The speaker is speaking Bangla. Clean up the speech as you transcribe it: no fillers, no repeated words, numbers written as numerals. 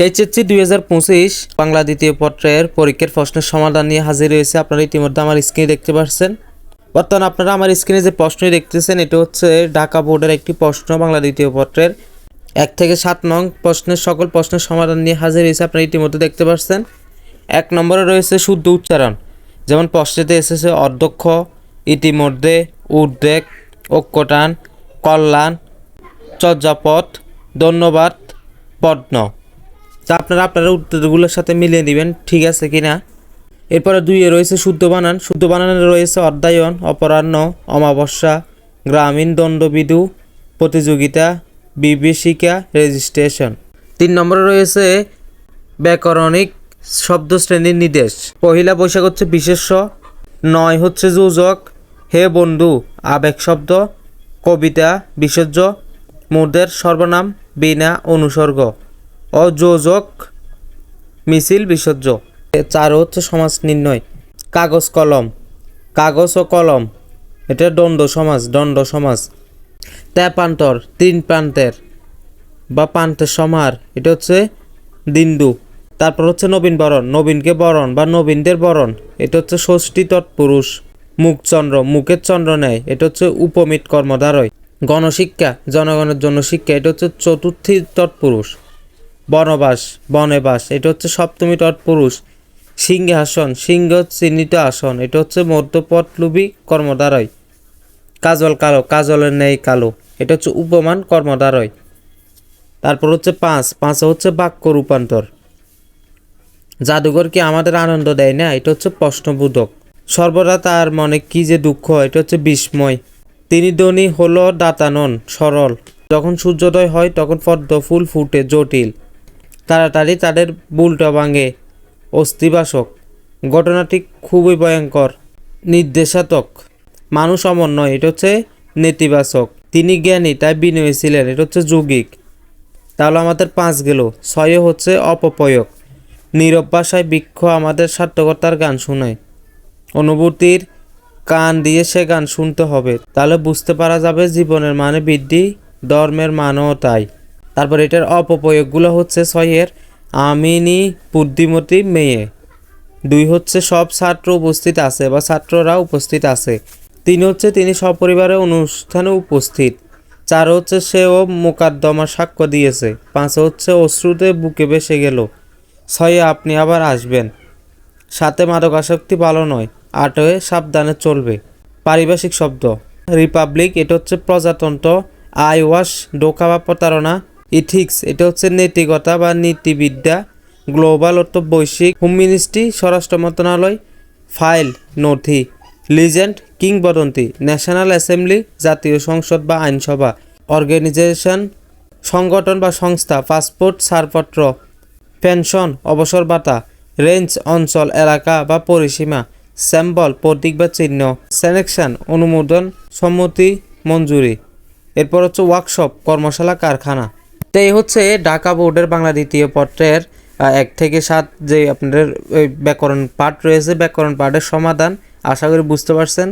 এইচএসসি 2025 বাংলা দ্বিতীয় পত্রের পরীক্ষার প্রশ্নের সমাধান নিয়ে হাজির হয়েছে। আপনারা ইতিমধ্যে আমার স্ক্রিনে দেখতে পাচ্ছেন। বর্তমানে আপনারা আমার স্ক্রিনে যে প্রশ্নটি দেখতেছেন এটা হচ্ছে ঢাকা বোর্ডের একটি প্রশ্ন, বাংলা দ্বিতীয় পত্রের 1 থেকে 7 নং প্রশ্নের সকল প্রশ্নের সমাধান নিয়ে হাজির হয়েছে। আপনারা ইতিমধ্যে দেখতে পাচ্ছেন। 1 নম্বরে রয়েছে শুদ্ধ উচ্চারণ, যেমন প্রশ্নেতে এসেছে অধ্যক্ষ, ইতিমধ্যে, উদ্বেগ, ঐক্যটান, কল্যাণ, চর্যাপদ, ধন্যবাদ, পদ্ম। তা আপনারা উত্তরগুলোর সাথে মিলিয়ে নেবেন ঠিক আছে কিনা। এরপরে 2-এ রয়েছে শুদ্ধ বানান। শুদ্ধ বানানে রয়েছে অধ্যায়ন, অপরাহ্ন, অমাবস্যা, গ্রামীণ দণ্ডবিধু, প্রতিযোগিতা, বিভীষিকা, রেজিস্ট্রেশন। 3 নম্বরে রয়েছে ব্যাকরণিক শব্দশ্রেণীর নির্দেশ। পহিলা বৈশাখ হচ্ছে বিশেষ্য, 9 হচ্ছে যোজক, হে বন্ধু আবেগ শব্দ, কবিতা বিশেষ্য, মোদের সর্বনাম, বিনা অনুসর্গ, অযোজক, মিছিল বিশেষ্য। 4 হচ্ছে সমাস নির্ণয়। কাগজ কলম, কাগজ ও কলম এটা দ্বন্দ্ব সমাস। তেপান্তর, 3 প্রান্তের বা প্রান্তের সমাহার, এটা হচ্ছে দিন্দু। তারপর হচ্ছে নবীন বরণ, নবীনকে বরণ বা নবীনদের বরণ, এটা হচ্ছে ষষ্ঠী তৎপুরুষ। মুখচন্দ্র, মুখের চন্দ্র নেয়, এটা হচ্ছে উপমিত কর্মধারয়। গণশিক্ষা, জনগণের জন্য শিক্ষা, এটা হচ্ছে চতুর্থী তৎপুরুষ। বনবাস, বনেবাস, এটা হচ্ছে সপ্তমী তৎপুরুষ। সিংহাসন, সিংহ চিহ্নিত আসন, এটা হচ্ছে মধ্যপদলোভী কর্মধারয়। কাজল কালো, কাজলের ন্যায় কালো, এটা হচ্ছে উপমান কর্মধারয়। তারপর হচ্ছে 5 হচ্ছে বাক্য রূপান্তর। জাদুঘর কি আমাদের আনন্দ দেয় না, এটা হচ্ছে প্রশ্নবোধক। সর্বদা তার মনে কি যে দুঃখ, এটা হচ্ছে বিস্ময়। তিনি ধনী হলো দাতা নন, সরল। যখন সূর্যোদয় হয় তখন পদ্ম ফুল ফুটে, জটিল। তাড়াতাড়ি তাদের বুলটা ভাঙে, অস্থিবাসক। ঘটনাটি খুবই ভয়ঙ্কর, নির্দেশাত্মক। মানুষ অমর নয়, এটা হচ্ছে নেতিবাচক। তিনি জ্ঞানী তাই বিনয়ী ছিলেন, এটা হচ্ছে যৌগিক। তাহলে আমাদের 5 গেল। 6 হচ্ছে অপপ্রয়োগ। নীরব ভাষায় বৃক্ষ আমাদের সার্থকতার গান শোনায়। অনুভূতির কান দিয়ে সে গান শুনতে হবে, তাহলে বুঝতে পারা যাবে জীবনের মানে বৃদ্ধি, ধর্মের মানও তাই। তারপর এটার অপপ্রয়োগগুলো হচ্ছে 6-এর আমিনি বুদ্ধিমতী মেয়ে। 2 হচ্ছে সব ছাত্র উপস্থিত আছে বা ছাত্ররা উপস্থিত আছে। 3 হচ্ছে তিনি সপরিবারে অনুষ্ঠানে উপস্থিত। 4 হচ্ছে সেও মোকদ্দমা সাক্ষ্য দিয়েছে। 5 হচ্ছে অশ্রুতে বুকে ভেসে গেল। 6 আপনি আবার আসবেন। 7 মাদকাসক্তি ভালো নয়। 8 সাবধানে চলবে। পারিভাষিক শব্দ। রিপাবলিক, এটা হচ্ছে প্রজাতন্ত্র। আইওয়াশ, ধোঁকা বা প্রতারণা। ইথিক্স, এটা হচ্ছে নৈতিকতা বা নীতিবিদ্যা। গ্লোবাল অর্থ বৈশ্বিক। হোম মিনিস্ট্রি, স্বরাষ্ট্র মন্ত্রণালয়। ফাইল, নথি। লিজেন্ড, কিংবদন্তি। ন্যাশনাল অ্যাসেম্বলি, জাতীয় সংসদ বা আইনসভা। অর্গানাইজেশন, সংগঠন বা সংস্থা। পাসপোর্ট, ছাড়পত্র। পেনশন, অবসর ভাতা। রেঞ্জ, অঞ্চল, এলাকা বা পরিসীমা। স্যাম্বল, প্রতীক বা চিহ্ন। সিলেকশন, অনুমোদন, সম্মতি, মঞ্জুরি। এরপর হচ্ছে ওয়ার্কশপ, কর্মশালা, কারখানা। তো এই হচ্ছে ঢাকা বোর্ডের বাংলা দ্বিতীয় পত্রের 1 থেকে 7 যে আপনাদের ব্যাকরণ পাঠ রয়েছে, ব্যাকরণ পাঠের সমাধান। আশা করি বুঝতে পারছেন।